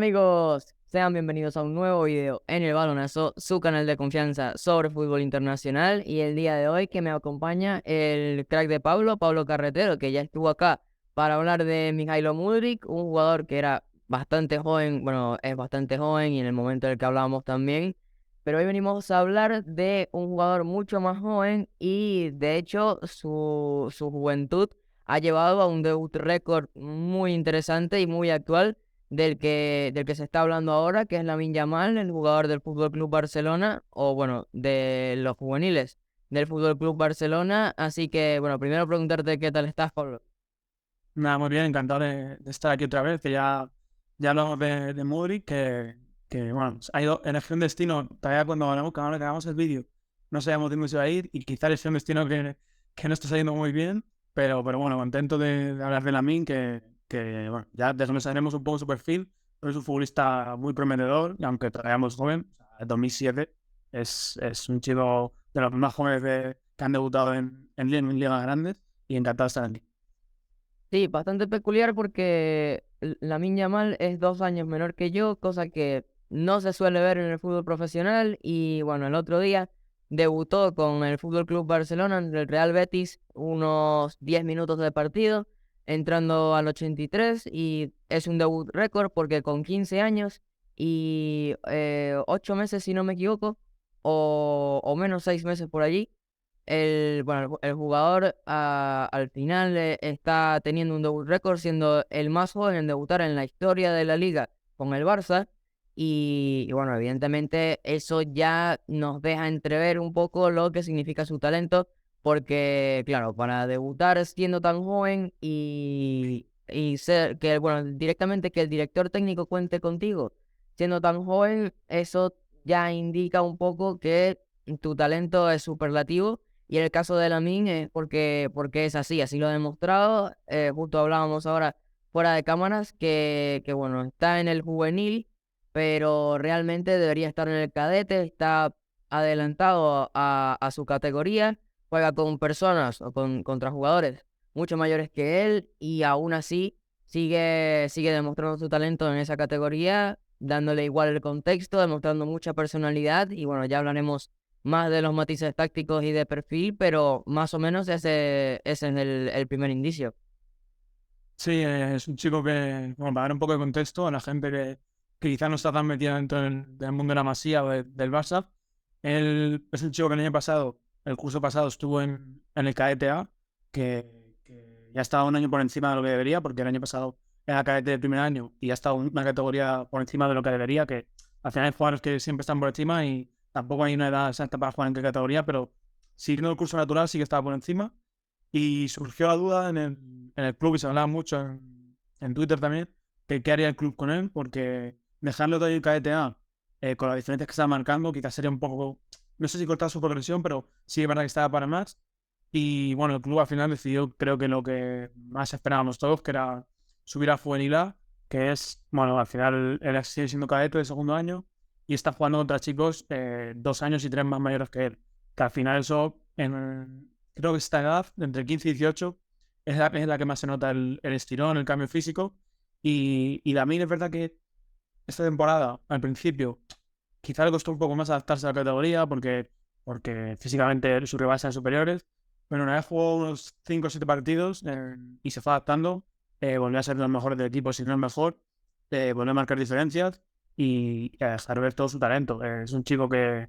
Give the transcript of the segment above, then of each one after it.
Amigos, sean bienvenidos a un nuevo video en El Balonazo, su canal de confianza sobre fútbol internacional. Y el día de hoy que me acompaña el crack de Pablo Carretero, que ya estuvo acá para hablar de Mijailo Mudryk, un jugador que era bastante joven, bueno, es bastante joven y en el momento en el que hablábamos también. Pero hoy venimos a hablar de un jugador mucho más joven y de hecho su juventud ha llevado a un debut récord muy interesante y muy actual del que se está hablando ahora, que es Lamine Yamal, el jugador del Fútbol Club Barcelona, o bueno, de los juveniles del Fútbol Club Barcelona. Así que, bueno, primero preguntarte qué tal estás, Pablo. Nada, muy bien, encantado de estar aquí otra vez, que ya hablamos de Mudryk, que bueno, ha ido, elegir un destino, todavía cuando grabamos el vídeo, no sabíamos dónde se iba a ir, y quizá es un destino que no está saliendo muy bien, pero bueno, contento de hablar de Lamine, que bueno, ya desglosaremos un poco su perfil, pero es un futbolista muy prometedor, y aunque todavía es joven, o sea, en 2007, es un chico de los más jóvenes que han debutado en ligas grandes, y encantado de estar aquí. Sí, bastante peculiar porque Lamine Yamal es 2 años menor que yo, cosa que no se suele ver en el fútbol profesional. Y bueno, el otro día debutó con el Fútbol Club Barcelona en el Real Betis, unos 10 minutos de partido, entrando al 83, y es un debut récord porque con 15 años y 8 meses, si no me equivoco, o menos 6 meses por allí. Bueno, el jugador al final está teniendo un debut récord, siendo el más joven en debutar en la historia de la liga con el Barça. Y bueno, evidentemente eso ya nos deja entrever un poco lo que significa su talento, porque claro, para debutar siendo tan joven y ser que, bueno, directamente que el director técnico cuente contigo siendo tan joven, eso ya indica un poco que tu talento es superlativo. Y en el caso de Lamine es porque es así lo ha demostrado. Justo hablábamos ahora fuera de cámaras que bueno, está en el juvenil, pero realmente debería estar en el cadete, está adelantado a su categoría, juega con personas o contra jugadores mucho mayores que él y aún así sigue demostrando su talento en esa categoría, dándole igual el contexto, demostrando mucha personalidad. Y bueno, ya hablaremos más de los matices tácticos y de perfil, pero más o menos ese es el primer indicio. Sí, es un chico que, bueno, para dar un poco de contexto a la gente que quizás no está tan metida dentro del mundo de la Masía o del Barça, él es un chico que el año pasado, el curso pasado, estuvo en el cadete A, que ya estaba un año por encima de lo que debería, porque el año pasado era cadete del primer año y ya estaba una categoría por encima de lo que debería, que al final hay jugadores que siempre están por encima y tampoco hay una edad exacta para jugar en qué categoría, pero siguiendo el curso natural sí que estaba por encima. Y surgió la duda en el club y se hablaba mucho en Twitter también, que qué haría el club con él, porque dejarlo de ir KTA con las diferencias que estaba marcando, quizás sería un poco, no sé si cortar su progresión, pero sí es verdad que estaba para más. Y bueno, el club al final decidió, creo que lo que más esperábamos todos, que era subir a Juvenil A, que es, bueno, al final él sigue siendo cadete de segundo año y está jugando contra chicos 2 años y 3 más mayores que él. Que al final eso, creo que esta edad, de entre 15 y 18, es la que más se nota el estirón, el cambio físico. Y Lamine es verdad que esta temporada, al principio, quizá le costó un poco más adaptarse a la categoría porque físicamente sus rivales eran superiores. Pero una vez jugó unos 5 o 7 partidos y se fue adaptando, volvió a ser de los mejores del equipo, si no el mejor, volvió a marcar diferencias y a dejar ver todo su talento. Es un chico que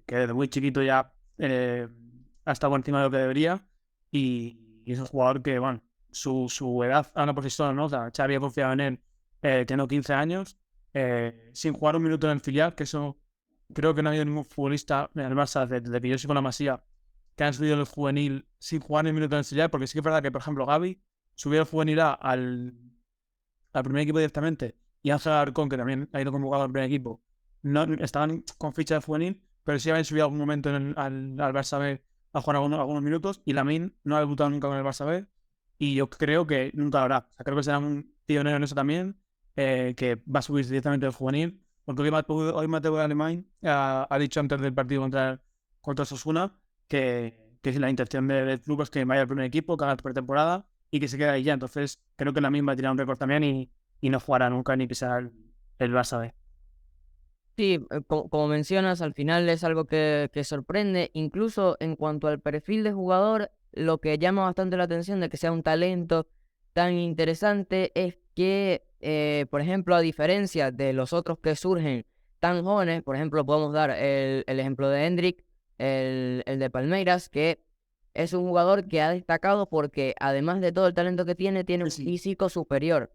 desde muy chiquito ya ha estado por encima de lo que debería y es un jugador que, bueno, su edad habla por sí sola, ¿no? O sea, Xavi ha confiado en él teniendo 15 años, sin jugar un minuto en el filial, que eso creo que no ha habido ningún futbolista en el Barça desde que yo soy con la Masía que han subido el juvenil sin jugar ni un minuto en el filial, porque sí que es verdad que, por ejemplo, Gavi subió el juvenil A al primer equipo directamente y Ángel Alarcón, que también ha ido convocado al primer equipo, no estaban con ficha de juvenil, pero sí habían subido algún momento al Barça B a jugar algunos minutos y Lamine no ha debutado nunca con el Barça B y yo creo que nunca lo hará. O sea, creo que será un pionero en eso también, que va a subir directamente del juvenil, porque hoy Mateo Alemán ha dicho antes del partido contra Osasuna que la intención del club es que vaya al primer equipo, que haga pretemporada y que se quede ahí ya. Entonces creo que Lamine va a tirar un récord también y no jugará nunca ni pisará el Barça B. Sí, como mencionas, al final es algo que sorprende, incluso en cuanto al perfil de jugador, lo que llama bastante la atención de que sea un talento tan interesante es que, por ejemplo, a diferencia de los otros que surgen tan jóvenes, por ejemplo, podemos dar el ejemplo de Hendrik, el de Palmeiras, que es un jugador que ha destacado porque además de todo el talento que tiene un Sí, sí. físico superior.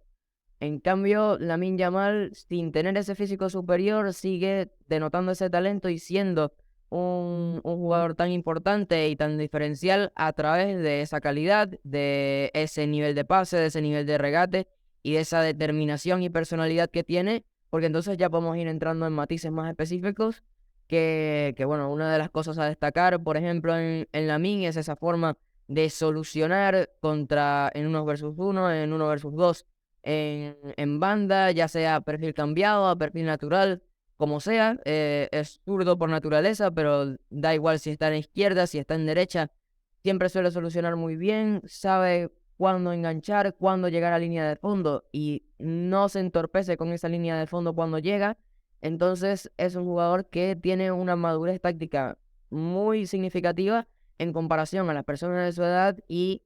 En cambio, Lamine Yamal, sin tener ese físico superior, sigue denotando ese talento y siendo un jugador tan importante y tan diferencial a través de esa calidad, de ese nivel de pase, de ese nivel de regate y de esa determinación y personalidad que tiene, porque entonces ya podemos ir entrando en matices más específicos, que bueno, una de las cosas a destacar, por ejemplo, en Lamine es esa forma de solucionar en uno versus uno, en uno versus dos en banda, ya sea perfil cambiado, a perfil natural, como sea. Es zurdo por naturaleza, pero da igual si está en izquierda, si está en derecha. Siempre suele solucionar muy bien, sabe cuándo enganchar, cuándo llegar a línea de fondo y no se entorpece con esa línea de fondo cuando llega. Entonces es un jugador que tiene una madurez táctica muy significativa en comparación a las personas de su edad y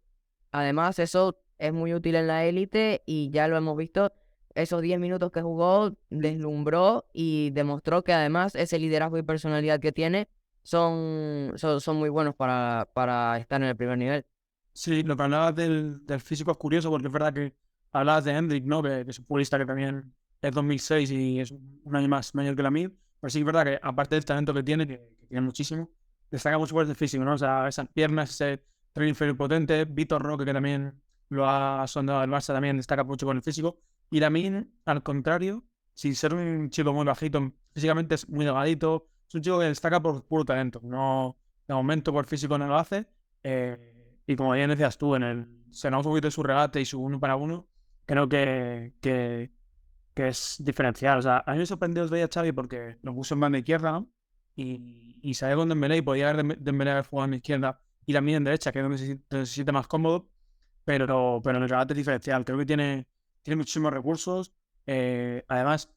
además, eso es muy útil en la élite y ya lo hemos visto. Esos 10 minutos que jugó deslumbró y demostró que además ese liderazgo y personalidad que tiene son muy buenos para estar en el primer nivel. Sí, lo que hablabas del físico es curioso porque es verdad que hablabas de Hendrik, ¿no? Que es un futbolista que también es 2006 y es un año más mayor que la mía. Pero sí es verdad que aparte del talento que tiene, que tiene muchísimo, destaca mucho por el físico, ¿no? O sea, esas piernas, ese tren inferior potente. Víctor Roque, que también lo ha sondado el Barça, también destaca mucho con el físico. Y Lamine, al contrario, sin ser un chico muy bajito, físicamente es muy delgadito. Es un chico que destaca por puro talento. No, de momento por físico no lo hace. Y como bien decías tú, se nota un poquito su regate y su uno para uno, creo que es diferencial. O sea, a mí me sorprendió el día Xavi porque lo puso en banda izquierda, ¿no? Y sabía con Dembélé y podía haber Dembélé haber jugado en la izquierda y también en derecha, que es donde se siente más cómodo, pero en el regate es diferencial. Creo que tiene muchísimos recursos. Además,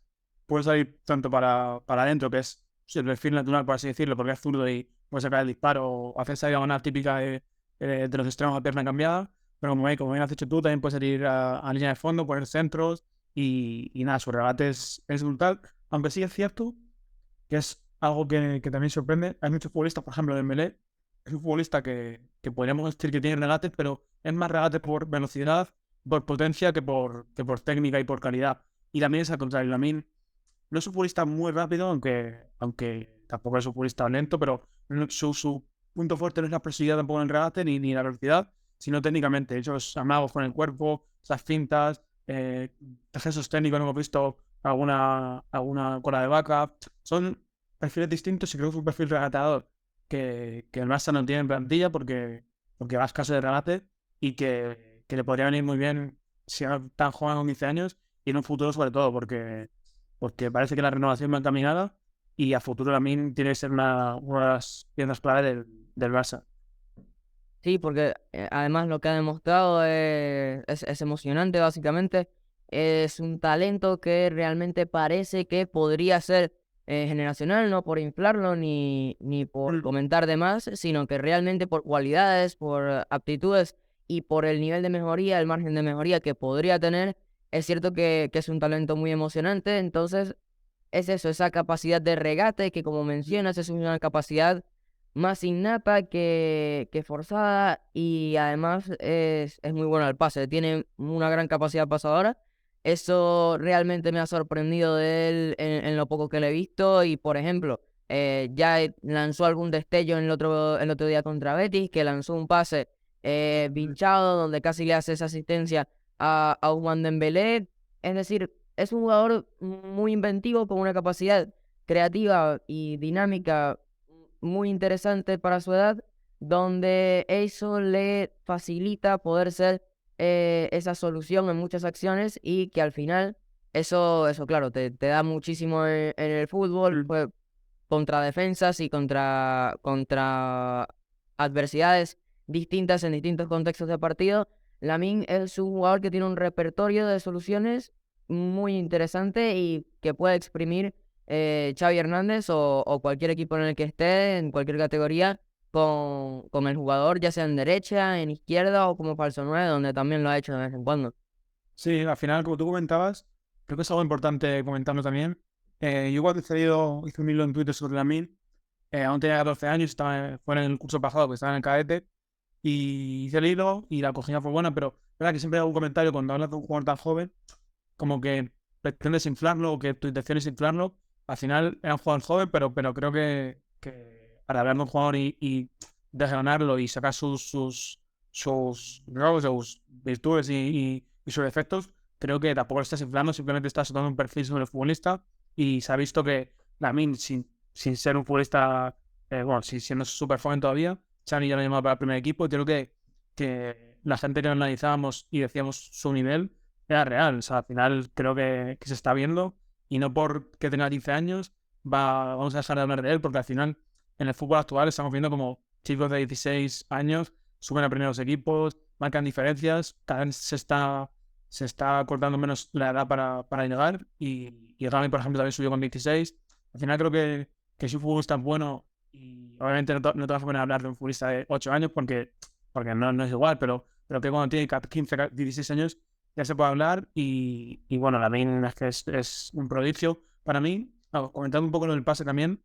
puede salir tanto para adentro, que es el perfil natural, por así decirlo, porque es zurdo y puede sacar el disparo o hacer esa diagonal típica de los extremos a pierna cambiada. Pero como bien has dicho tú, también puede salir a línea de fondo, poner centros y nada, su regate es brutal. Aunque sí es cierto que es algo que también sorprende. Hay muchos futbolistas, por ejemplo, Dembélé, es un futbolista que podríamos decir que tiene regates, pero es más regate por velocidad, por potencia que por técnica y por calidad. Y también es al contrario, Lamine no es un futbolista muy rápido, aunque tampoco es un futbolista lento, pero su punto fuerte no es la explosividad tampoco en el regate ni la velocidad, sino técnicamente. Esos amagos con el cuerpo, esas fintas, esos técnicos, no hemos visto alguna cola de vaca. Son perfiles distintos y creo que es un perfil regateador que el Barça no tiene en plantilla porque va a escaso de regate y que le podría venir muy bien si no tan joven con 15 años y en un futuro sobre todo porque parece que la renovación va encaminada y a futuro también tiene que ser una de las piezas clave del Barça. Sí, porque además lo que ha demostrado es emocionante, básicamente. Es un talento que realmente parece que podría ser generacional, no por inflarlo ni por comentar de más, sino que realmente por cualidades, por aptitudes y por el nivel de mejoría, el margen de mejoría que podría tener, es cierto que es un talento muy emocionante. Entonces, es eso, esa capacidad de regate que, como mencionas, es una capacidad más innata que forzada y además es muy bueno al pase, tiene una gran capacidad pasadora. Eso realmente me ha sorprendido de él en lo poco que le he visto y, por ejemplo, ya lanzó algún destello el otro día contra Betis, que lanzó un pase pinchado donde casi le hace esa asistencia a Ousmane Dembélé. Es decir, es un jugador muy inventivo con una capacidad creativa y dinámica muy interesante para su edad, donde eso le facilita poder ser esa solución en muchas acciones y que al final eso claro, te da muchísimo en el fútbol, pues, contra defensas y contra adversidades distintas en distintos contextos de partido. Lamine es un jugador que tiene un repertorio de soluciones muy interesante y que puede exprimir Xavi Hernández o cualquier equipo en el que esté, en cualquier categoría, con el jugador, ya sea en derecha, en izquierda o como falso 9, donde también lo ha hecho de vez en cuando. Sí, al final, como tú comentabas, creo que es algo importante comentarlo también. Yo igual hice un hilo en Twitter sobre Lamine. Aún tenía 14 años, fue en el curso pasado, que estaba en el cadete, y hice el hilo y la acogida fue buena, pero es verdad que siempre hago un comentario cuando hablas de un jugador tan joven, como que pretendes inflarlo o que tu intención es inflarlo. Al final era un jugador joven, pero creo que para hablar de un jugador y desgranarlo y sacar sus logros, sus virtudes y sus defectos, creo que tampoco lo estás inflando, simplemente estás dando un perfil sobre el futbolista y se ha visto que Lamine, sin ser un futbolista, siendo súper joven todavía, Xavi ya lo llamaba para el primer equipo y creo que la gente que lo analizábamos y decíamos su nivel era real. O sea, al final creo que se está viendo y no porque tenga 15 años vamos a dejar de hablar de él, porque al final en el fútbol actual estamos viendo como chicos de 16 años suben a primeros equipos, marcan diferencias, cada vez se está cortando menos la edad para llegar y Rami, por ejemplo, también subió con 16. Al final creo que si un futbolista es bueno, y obviamente no te vas a poner a hablar de un futbolista de 8 años porque no es igual, pero que cuando tiene 15, 16 años ya se puede hablar y bueno, Lamine es que es un prodigio para mí. Comentando un poco lo del pase también,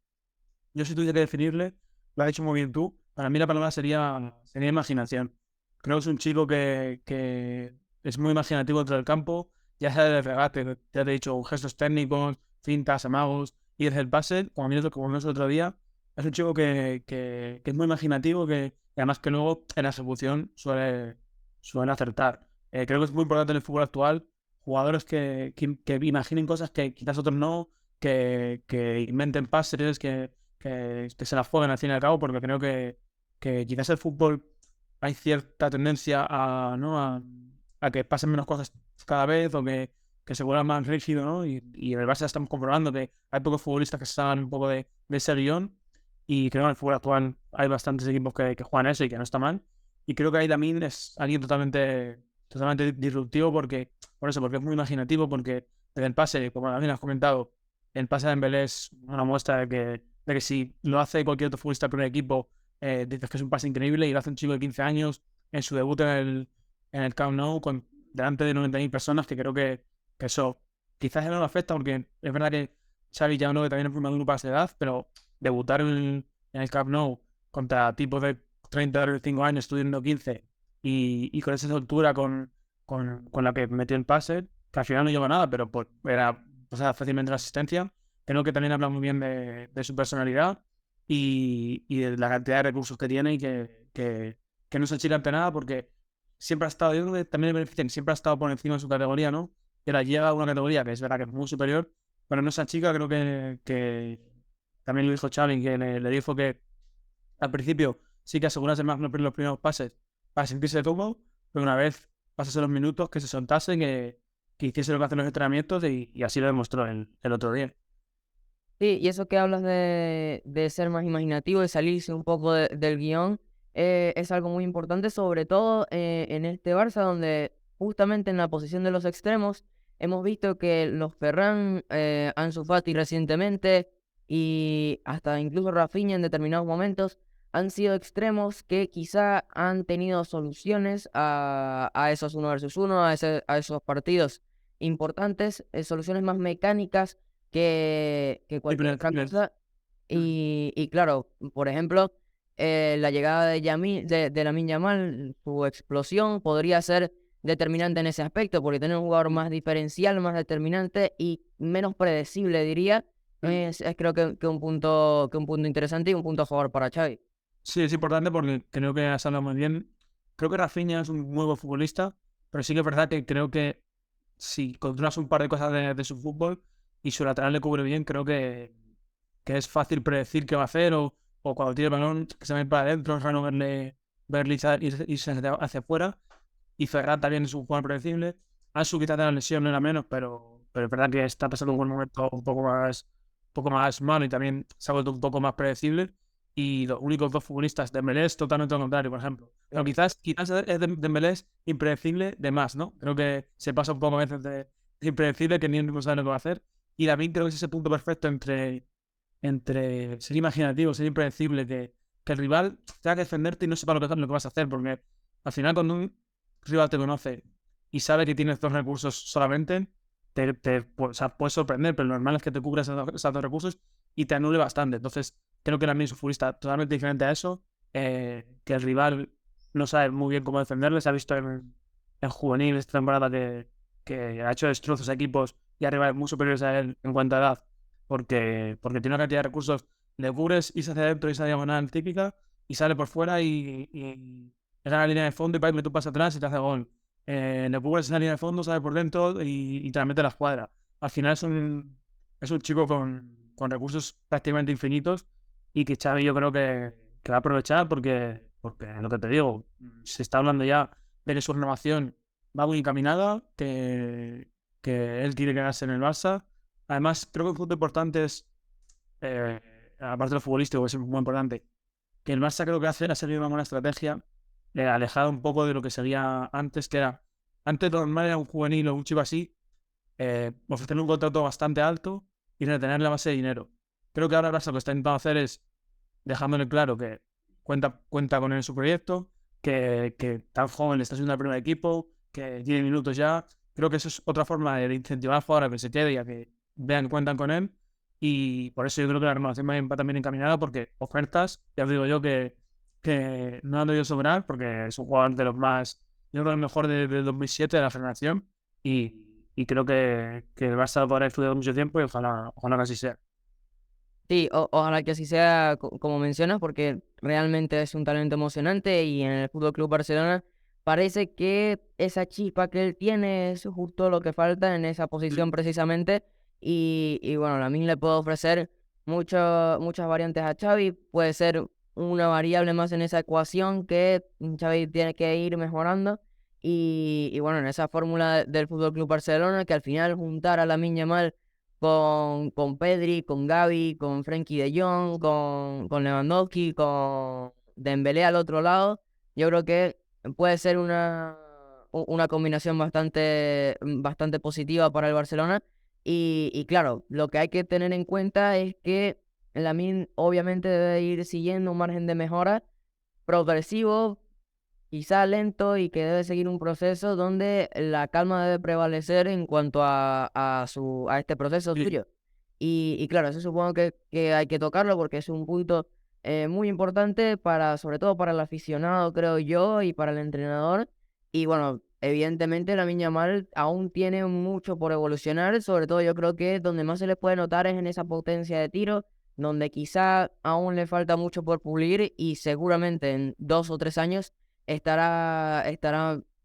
yo si tuviera que definirle, lo has dicho muy bien tú, para mí la palabra sería imaginación. Creo que es un chico que es muy imaginativo dentro del campo, ya sea de regate, ya te he dicho, gestos técnicos, fintas, amagos, y desde el pase, como vimos el otro día, es un chico que es muy imaginativo, y además que luego en la ejecución suelen acertar. Creo que es muy importante en el fútbol actual jugadores que imaginen cosas que quizás otros no, que inventen pases, que se la jueguen al fin y al cabo, porque creo que quizás el fútbol hay cierta tendencia ¿no? a que pasen menos cosas cada vez o que se vuelva más rígido, ¿no? Y en el Barça estamos comprobando que hay pocos futbolistas que saben un poco de ese guión y creo que en el fútbol actual hay bastantes equipos que juegan eso y que no está mal. Y creo que ahí Lamine es alguien totalmente disruptivo porque es muy imaginativo, porque desde el pase, como también has comentado, el pase de Dembélé es una muestra de que si lo hace cualquier otro futbolista del primer equipo, dices que es un pase increíble y lo hace un chico de 15 años en su debut en el Camp Nou delante de 90.000 personas, que creo que eso quizás no lo afecta porque es verdad que Xavi ya no que también es muy maduro para esa edad, pero debutar en el Camp Nou contra tipos de 30 o 35 años, estudiando 15 y con esa soltura con la que metió el pase, que al final no lleva nada, pero era pasaba fácilmente la asistencia. Creo que también habla muy bien de su personalidad y de la cantidad de recursos que tiene y que no se achila ante nada porque siempre ha estado, yo creo que también le benefician, siempre ha estado por encima de su categoría, ¿no? Y ahora llega a una categoría que es verdad que es muy superior, pero no se achica. Creo que también lo dijo Xavi, que le dijo que al principio sí que asegurase más los primeros pases para sentirse cómodo, pero una vez pasase los minutos que se soltase, que hiciese lo que hacen los entrenamientos y así lo demostró el otro día. Sí, y eso que hablas de ser más imaginativo, de salirse un poco del guión, es algo muy importante, sobre todo en este Barça, donde justamente en la posición de los extremos hemos visto que los Ferran, Ansu Fati recientemente y hasta incluso Rafinha en determinados momentos han sido extremos que quizá han tenido soluciones a esos uno versus uno, a esos partidos importantes, soluciones más mecánicas que Sí, cualquier otra cosa. Y claro, por ejemplo, la llegada de Lamine Yamal, su explosión podría ser determinante en ese aspecto, porque tener un jugador más diferencial, más determinante y menos predecible, diría, es creo que un punto interesante y un punto a favor para Xavi. Sí, es importante porque creo que has hablado muy bien. Creo que Rafinha es un nuevo futbolista, pero sí que es verdad que creo que si controlas un par de cosas de su fútbol y su lateral le cubre bien, creo que es fácil predecir qué va a hacer o cuando tire el balón que se va a ir para adentro, es raro verle irse hacia afuera. Y Ferran también es un jugador predecible. Ansu quizás de la lesión no era menos, pero es verdad que está pasando un buen momento un poco más malo y también se ha vuelto un poco más predecible. Y los únicos dos futbolistas, Dembélé es totalmente lo contrario, por ejemplo. Pero quizás Dembélé es impredecible de más, ¿no? Creo que se pasa un poco a veces impredecible que ni uno sabe lo que va a hacer. Y Lamine creo que es ese punto perfecto entre ser imaginativo, ser impredecible, que el rival tenga que defenderte y no sepa lo que vas a hacer, porque al final cuando un rival te conoce y sabe que tienes dos recursos solamente, o sea, puedes sorprender, pero lo normal es que te cubras esos dos recursos y te anule bastante. Entonces, creo que Lamine es un futbolista totalmente diferente a eso, que el rival no sabe muy bien cómo defenderle. Se ha visto en juvenil esta temporada que ha hecho destrozos a equipos y a rivales muy superiores a él en cuanto a edad, porque tiene una cantidad de recursos, le cubres y se hace adentro y esa diagonal típica y sale por fuera y gana la línea de fondo y para tú pasas atrás y te hace gol. Le cubres esa línea de fondo, sale por dentro y te la mete a la escuadra. Al final es un chico con recursos prácticamente infinitos y que Xavi yo creo que va a aprovechar porque lo que te digo, se está hablando ya de que su renovación va muy encaminada, que él quiere quedarse en el Barça. Además, creo que un punto importante es, aparte de lo futbolístico, que es muy importante, que el Barça creo que ha servido una buena estrategia, alejado un poco de lo que seguía antes, que era, antes lo normal era un juvenil o un chico así, ofrecerle un contrato bastante alto y retener la base de dinero. Creo que ahora el Barça lo que está intentando hacer es dejándole claro que cuenta con él en su proyecto, que tan joven está siendo el primer equipo, que tiene minutos ya. Creo que eso es otra forma de incentivar al jugador a que se quede y a que vean que cuentan con él. Y por eso yo creo que la renovación va también encaminada, porque ofertas, ya os digo yo que no han debido sobrar, porque es un jugador de los más, yo creo, el mejor del 2007 de la generación. Y creo que el Barça podrá estudiar mucho tiempo y ojalá que así sea. Sí, ojalá que así sea como mencionas, porque realmente es un talento emocionante y en el Fútbol Club Barcelona parece que esa chispa que él tiene es justo lo que falta en esa posición precisamente. Y bueno, Lamine le puede ofrecer muchas variantes a Xavi, puede ser una variable más en esa ecuación que Xavi tiene que ir mejorando. Y bueno, en esa fórmula del Fútbol Club Barcelona, que al final juntar a Lamine Yamal con Pedri, con Gavi, con Frenkie de Jong, con Lewandowski, con Dembélé al otro lado, yo creo que puede ser una combinación bastante positiva para el Barcelona. Y claro, lo que hay que tener en cuenta es que Lamine obviamente debe ir siguiendo un margen de mejora progresivo, quizá lento, y que debe seguir un proceso donde la calma debe prevalecer en cuanto a este proceso Sí, suyo. Y claro, eso supongo que hay que tocarlo porque es un punto muy importante sobre todo para el aficionado, creo yo, y para el entrenador. Y bueno, evidentemente la Yamal aún tiene mucho por evolucionar, sobre todo yo creo que donde más se le puede notar es en esa potencia de tiro, donde quizá aún le falta mucho por pulir y seguramente en 2 o 3 años estará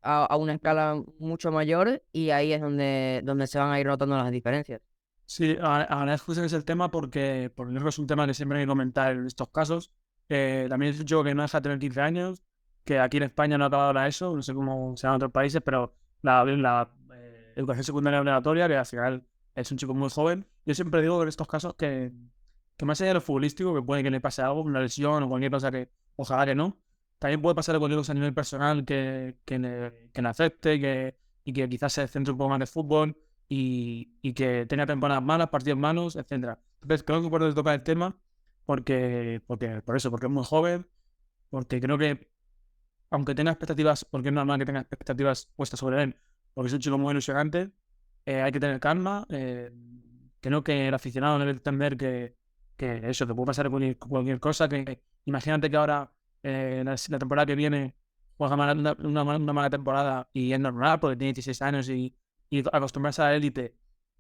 a una escala mucho mayor y ahí es donde se van a ir notando las diferencias. sí, agradezco que es el tema porque creo que es un tema que siempre hay que comentar en estos casos. También es un chico que no deja de tener 15 años, que aquí en España no ha acabado ahora eso, no sé cómo se llama en otros países, pero la educación secundaria obligatoria, que al final es un chico muy joven. Yo siempre digo en estos casos que más allá de lo futbolístico, que puede que le pase algo, una lesión o cualquier cosa que ojalá que no, también puede pasar cualquier cosa a nivel personal que le afecte y que quizás se centre un poco más de fútbol y que tenga temporadas malas, partidos malos, etcétera. Entonces creo que por eso tocar el tema, por eso, porque es muy joven, porque creo que aunque tenga expectativas, porque es normal que tenga expectativas puestas sobre él, porque es un chico muy ilusionante, hay que tener calma, creo que el aficionado debe entender que eso, que puede pasar cualquier cosa, que imagínate que ahora la temporada que viene juega una mala temporada y es normal porque tiene 16 años y acostumbrarse a la élite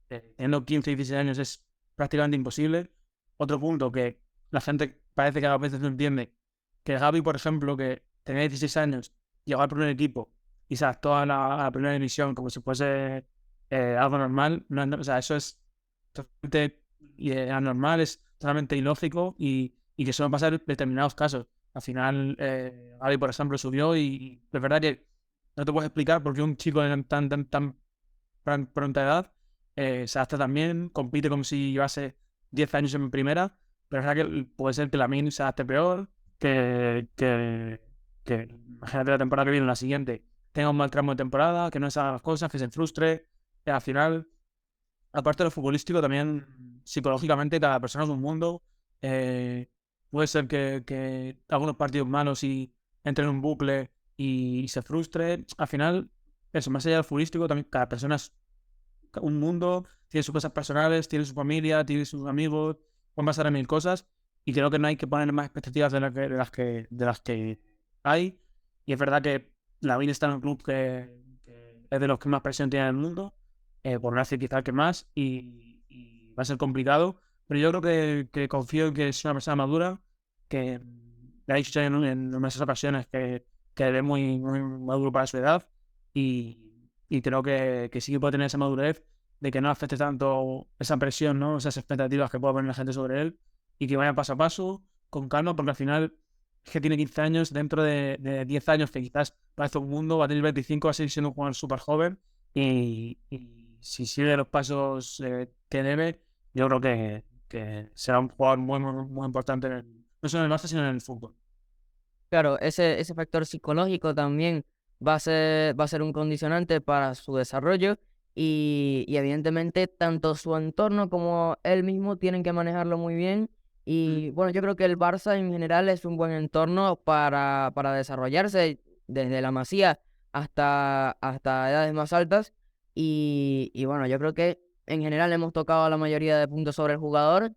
teniendo 15 y 16 años es prácticamente imposible. Otro punto que la gente parece que a veces no entiende, que Gavi, por ejemplo, que tenía 16 años, llegó al primer equipo y se adaptó a la primera división como si fuese algo normal. O sea, eso es totalmente anormal, es totalmente ilógico y que suele pasar en determinados casos. Al final, Gavi, por ejemplo, subió y es verdad que no te puedes explicar por qué un chico de tan pronta edad se adapta también, compite como si llevase 10 años en primera, pero es verdad que puede ser que Lamine se adapte peor, que imagínate la temporada que viene, la siguiente, tenga un mal tramo de temporada, que no se haga las cosas, que se frustre, al final, aparte de lo futbolístico, también psicológicamente cada persona es un mundo. Puede ser que algunos partidos malos y entre en un bucle y se frustre. Al final, eso, más allá del futbolístico, también cada persona es un mundo, tiene sus cosas personales, tiene su familia, tiene sus amigos, pueden pasar a mil cosas. Y creo que no hay que poner más expectativas de las que hay. Y es verdad que Lamine está en un club que es de los que más presión tiene en el mundo, por no decir quizás que más, y va a ser complicado. Pero yo creo que confío en que es una persona madura, que le ha dicho ya en numerosas ocasiones que es muy maduro para su edad, y creo que sí que puede tener esa madurez de que no afecte tanto esa presión, ¿no? Esas expectativas que pueda poner la gente sobre él, y que vaya paso a paso, con calma, porque al final es que tiene 15 años, dentro de 10 años, que quizás parece un mundo, va a tener 25, va a seguir siendo un jugador súper joven, y si sigue los pasos que debe, yo creo que será un jugador muy importante, no solo en el Barça, sino en el fútbol. Claro, ese factor psicológico también va a ser un condicionante para su desarrollo y evidentemente tanto su entorno como él mismo tienen que manejarlo muy bien. Y bueno, yo creo que el Barça en general es un buen entorno para desarrollarse desde la Masía hasta edades más altas. Y bueno, yo creo que en general hemos tocado la mayoría de puntos sobre el jugador.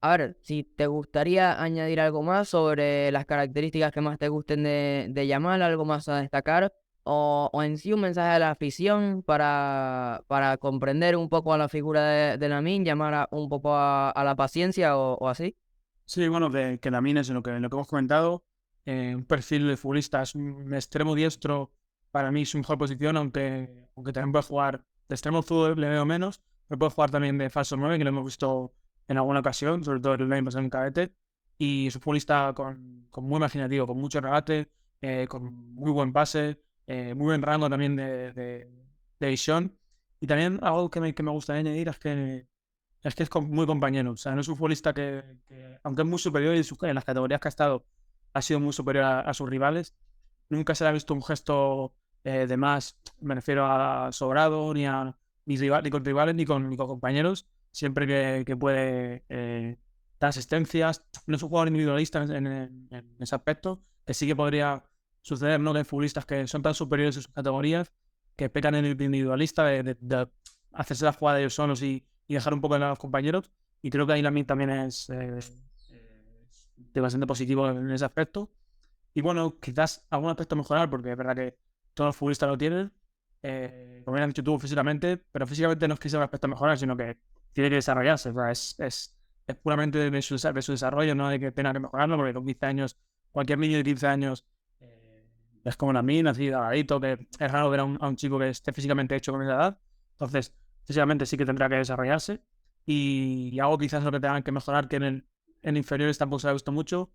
A ver, si te gustaría añadir algo más sobre las características que más te gusten de Yamal, algo más a destacar, o en sí un mensaje a la afición para comprender un poco a la figura de Lamine, llamar un poco a la paciencia o así. Sí, bueno, que Lamine es en lo que hemos comentado, un perfil de futbolista, es un extremo diestro, para mí su mejor posición, aunque también puede jugar de extremo zurdo, le veo menos, pero puede jugar también de falso 9, que lo hemos visto en alguna ocasión, sobre todo el año pasado en Cadete, y es un futbolista con muy imaginativo, con mucho regate, con muy buen pase, muy buen rango también de visión, y también algo que me gustaría añadir es que es muy compañero. O sea, no es un futbolista aunque es muy superior y en las categorías que ha estado, ha sido muy superior a sus rivales. Nunca se le ha visto un gesto de más, me refiero a sobrado, ni con rivales, ni con compañeros. Siempre que puede dar asistencias. No es un jugador individualista en ese aspecto, que sí que podría suceder, ¿no? Que hay futbolistas que son tan superiores a sus categorías que pecan en el individualista de hacerse la jugada de ellos solos y dejar un poco a los compañeros. Y creo que ahí Lamine también es de bastante positivo en ese aspecto. Y bueno, quizás algún aspecto a mejorar, porque es verdad que todos los futbolistas lo tienen. Como bien has dicho tú, físicamente, pero físicamente no es que sea un aspecto a mejorar, sino que tiene que desarrollarse. O sea, es puramente de su desarrollo, no de que tenga que mejorarlo, porque con 15 años, cualquier niño de 15 años es como Lamine, así delgadito, que es raro ver a un chico que esté físicamente hecho con esa edad. Entonces, físicamente sí que tendrá que desarrollarse. Y algo quizás lo que tengan que mejorar, que en inferiores tampoco se ha visto mucho,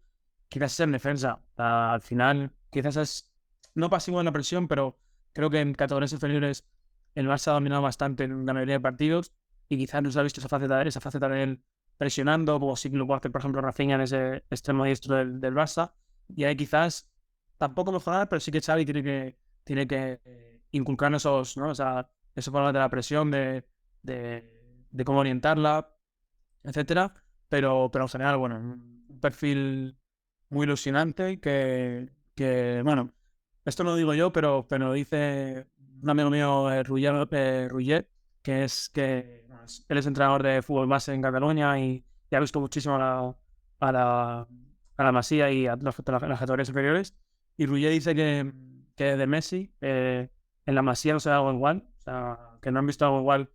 quizás es en defensa. Al final, quizás es no pasivo en la presión, pero creo que en categorías inferiores el Barça ha dominado bastante en la mayoría de partidos y quizás no se ha visto esa faceta de él presionando, como sí que lo puede hacer, por ejemplo, Rafinha en ese extremo diestro del Barça. Y ahí quizás tampoco mejorar, pero sí que Xavi tiene que inculcar esos, ¿no? Esos problemas de la presión, de cómo orientarla, etcétera. Pero en general, bueno, un perfil muy ilusionante bueno, esto no lo digo yo, pero lo dice un amigo mío, Rullet, él es entrenador de fútbol base en Cataluña y ha visto muchísimo a la Masía y a las categorías superiores. Y Rullet dice que de Messi en la Masía no se da algo igual, o sea, que no han visto algo igual.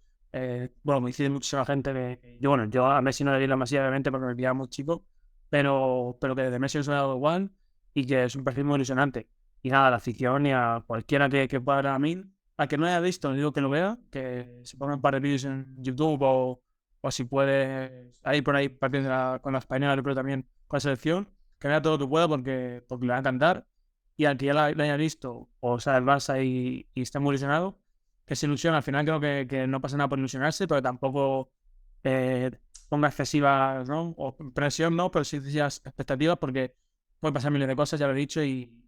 Bueno, me dice muchísima gente yo a Messi no le di la Masía, obviamente, porque me pillaba muy chico, pero que de Messi no se da algo igual y que es un perfil muy ilusionante. Y nada, a la afición y a cualquiera que pueda ver a mí, a que no haya visto, digo que lo vea, que se ponga un par de vídeos en YouTube o si puede, ahí por ahí partiendo con la española, pero también con la selección, que vea todo lo que pueda porque le va a encantar. Y al que ya la haya visto, o sea, el Barça y esté muy ilusionado, que se ilusiona. Al final creo que no pasa nada por ilusionarse, pero tampoco eh, ponga excesivas, ¿no? O presión, no, pero sí excesivas expectativas, porque pueden pasar miles de cosas, ya lo he dicho, y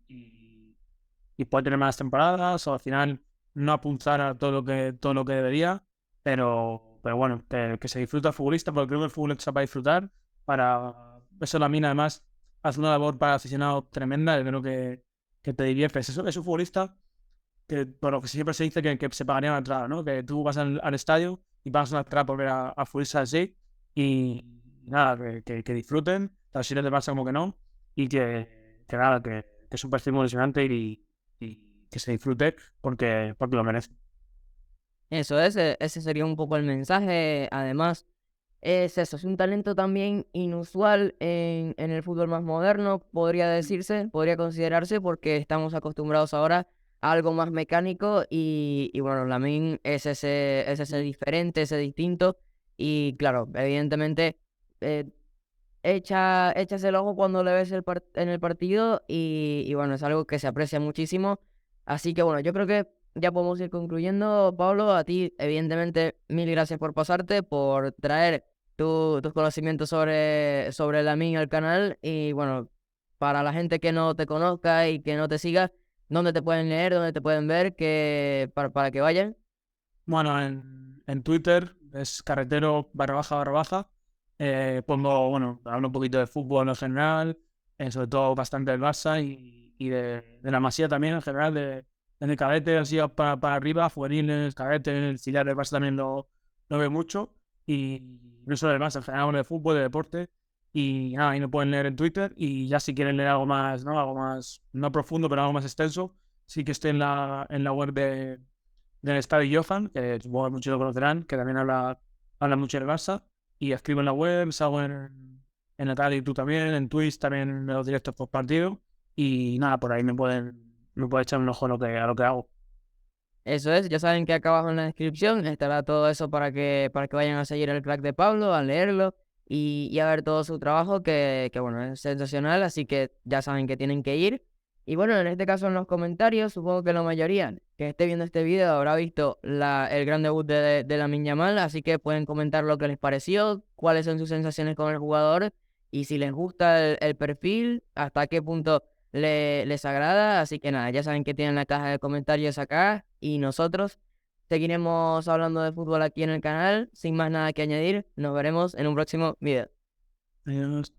puede tener malas temporadas, o al final no apuntar a todo lo que debería. pero bueno, que se disfruta el futbolista, porque creo que el fútbol está para disfrutar, para eso la mina además hace una labor para aficionados tremenda, yo creo que te diviertes. Eso es un futbolista que, por lo que siempre se dice que se pagaría una entrada, ¿no? Que tú vas al estadio y pagas una entrada por ver a futbolistas así y nada, que disfruten, tal si les pasa como que no, y que nada, que es un partido muy emocionante y que se disfrute porque lo merece. Eso es, ese sería un poco el mensaje. Además, es eso, es un talento también inusual en el fútbol más moderno, podría decirse, podría considerarse, porque estamos acostumbrados ahora a algo más mecánico y bueno, Lamine es ese diferente, ese distinto y claro, evidentemente eh, echas el ojo cuando le ves en el partido y bueno, es algo que se aprecia muchísimo. Así que bueno, yo creo que ya podemos ir concluyendo. Pablo, a ti, evidentemente, mil gracias por pasarte, por traer tus conocimientos sobre la MIN al canal. Y bueno, para la gente que no te conozca y que no te siga, ¿dónde te pueden leer, dónde te pueden ver, para que vayan? Bueno, en Twitter es carretero barra baja. Pongo, bueno, hablo un poquito de fútbol en general, sobre todo bastante del Barça y de la Masía también en general, de cadete así para arriba, juveniles, cadete, el auxiliar del Barça también lo veo mucho. Y no solo del Barça, en general hablo de fútbol, de deporte. Y nada, ahí me pueden leer en Twitter. Y ya si quieren leer algo más, ¿no? Algo más, no profundo, pero algo más extenso, sí que estoy en la web del Estadio Johan, que supongo que muchos lo conocerán, que también habla mucho del Barça, y escribo en la web, salgo en el canal de YouTube también, en Twitch también en los directos post partido, y nada, por ahí me pueden echar un ojo a lo que hago. Eso es, ya saben que acá abajo en la descripción estará todo eso para que vayan a seguir el crack de Pablo, a leerlo y a ver todo su trabajo, que bueno, es sensacional, así que ya saben que tienen que ir. Y bueno, en este caso en los comentarios, supongo que la mayoría que esté viendo este video habrá visto el gran debut de Lamine Yamal, así que pueden comentar lo que les pareció, cuáles son sus sensaciones con el jugador y si les gusta el perfil, hasta qué punto les agrada. Así que nada, ya saben que tienen la caja de comentarios acá y nosotros seguiremos hablando de fútbol aquí en el canal. Sin más nada que añadir, nos veremos en un próximo video. Adiós.